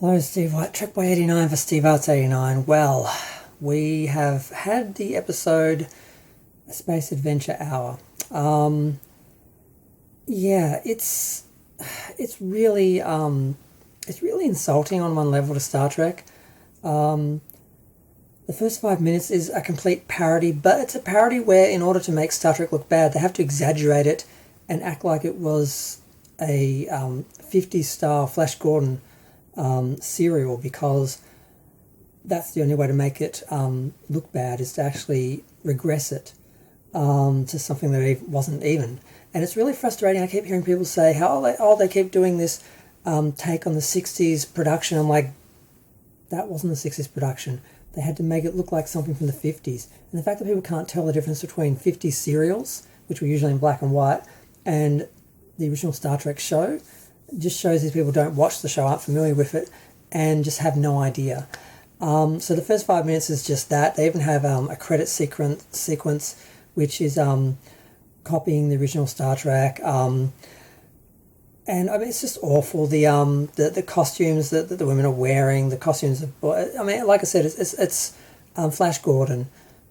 Hello, Steve White, Track by 89 for Steve Arts 89. Well, we have had the episode Space Adventure Hour. Yeah, it's really insulting on one level to Star Trek. The first 5 minutes is a complete parody, but it's a parody where, in order to make Star Trek look bad, they have to exaggerate it and act like it was a 50s style Flash Gordon serial, because that's the only way to make it look bad, is to actually regress it to something that wasn't even. And it's really frustrating. I keep hearing people say how they keep doing this take on the 60s production. I'm like, that wasn't the 60s production. They had to make it look like something from the 50s. And the fact that people can't tell the difference between 50s serials, which were usually in black and white, and the original Star Trek show, just shows these people don't watch the show, aren't familiar with it, and just have no idea. So the first 5 minutes is just that. They even have a credit sequence which is copying the original Star Trek. And I mean, it's just awful. The costumes that the women are wearing, the costumes of, I mean, like I said, it's Flash Gordon,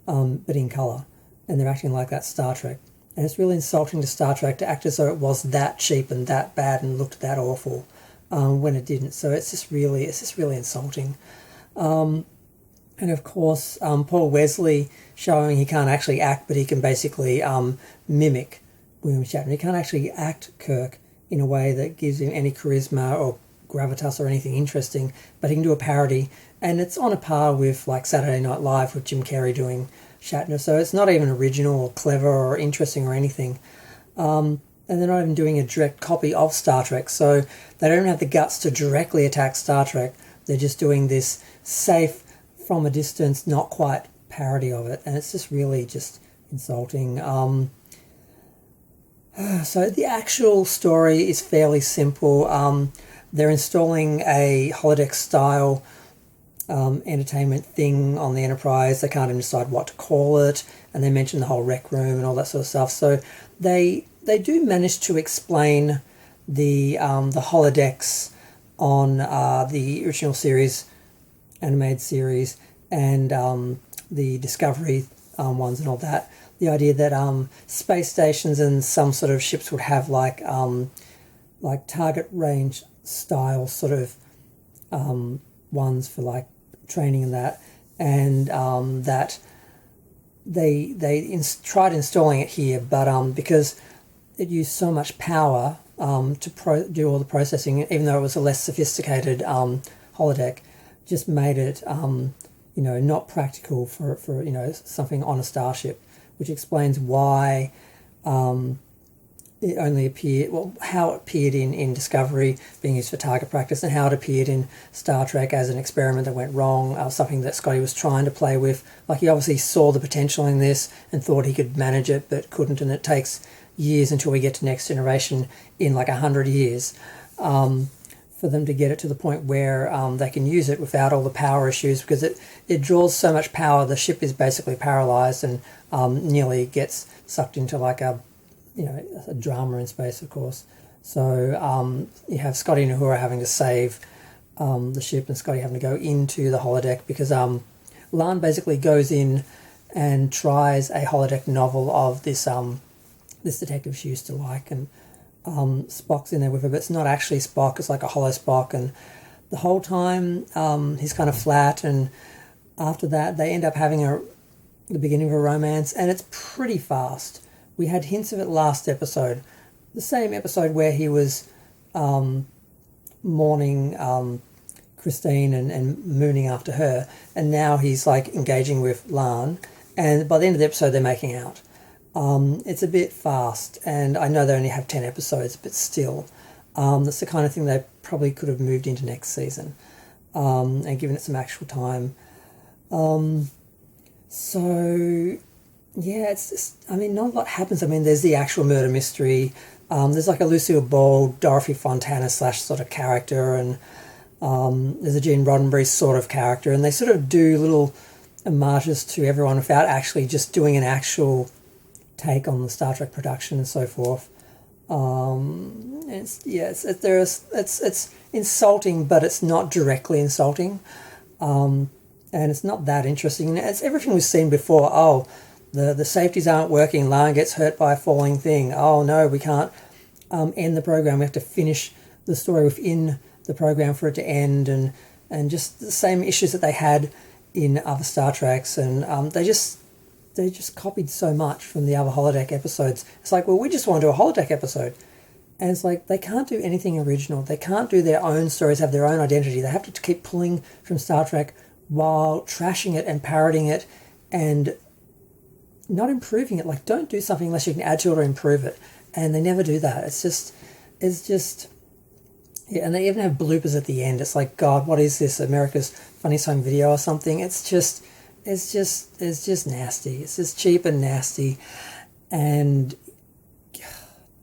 but in colour, and they're acting like that Star Trek. And it's really insulting to Star Trek to act as though it was that cheap and that bad and looked that awful when it didn't. So it's just really insulting. And of course, Paul Wesley showing he can't actually act, but he can basically mimic William Shatner. He can't actually act Kirk in a way that gives him any charisma or gravitas or anything interesting, but he can do a parody, and it's on a par with like Saturday Night Live with Jim Carrey doing Shatner. So it's not even original or clever or interesting or anything. And they're not even doing a direct copy of Star Trek, so they don't have the guts to directly attack Star Trek. They're just doing this safe, from a distance, not quite parody of it, and it's just really just insulting. So the actual story is fairly simple. They're installing a holodeck-style entertainment thing on the Enterprise. They can't even decide what to call it, and they mention the whole rec room and all that sort of stuff. So they do manage to explain the holodecks on the original series, animated series, and the Discovery ones and all that. The idea that space stations and some sort of ships would have like target range style sort of ones for like training and that, and that they tried installing it here, but because it used so much power to do all the processing, even though it was a less sophisticated holodeck, just made it not practical for something on a starship, which explains why it only appeared, how it appeared in Discovery being used for target practice, and how it appeared in Star Trek as an experiment that went wrong, something that Scotty was trying to play with. Like, he obviously saw the potential in this and thought he could manage it, but couldn't, and it takes years until we get to Next Generation, in like 100 years, for them to get it to the point where they can use it without all the power issues, because it draws so much power, the ship is basically paralysed and nearly gets sucked into like a drama in space, of course. So you have Scotty and Uhura having to save the ship, and Scotty having to go into the holodeck, because La'an basically goes in and tries a holodeck novel of this detective she used to like, and Spock's in there with her, but it's not actually Spock, it's like a hollow Spock, and the whole time he's kind of flat, and after that they end up having the beginning of a romance, and it's pretty fast. We had hints of it last episode, the same episode where he was mourning Christine and mooning after her, and now he's like engaging with La'an, and by the end of the episode they're making out. It's a bit fast, and I know they only have 10 episodes, but still, that's the kind of thing they probably could have moved into next season, and given it some actual time. So yeah, it's just, I mean, not a lot happens. I mean, there's the actual murder mystery. There's like a Lucille Ball, Dorothy Fontana / sort of character, and there's a Gene Roddenberry sort of character, and they sort of do little homages to everyone without actually just doing an actual take on the Star Trek production and so forth. It's yes, it's insulting, but it's not directly insulting, and it's not that interesting. It's everything we've seen before. Oh, the safeties aren't working. Lana gets hurt by a falling thing. Oh no, we can't end the program. We have to finish the story within the program for it to end, and just the same issues that they had in other Star Treks, and they just copied so much from the other holodeck episodes. It's like, well, we just want to do a holodeck episode. And it's like, they can't do anything original. They can't do their own stories, have their own identity. They have to keep pulling from Star Trek while trashing it and parodying it and not improving it. Like, don't do something unless you can add to it or improve it. And they never do that. It's just, yeah, and they even have bloopers at the end. It's like, God, what is this? America's Funniest Home Video or something? It's just nasty. It's just cheap and nasty, and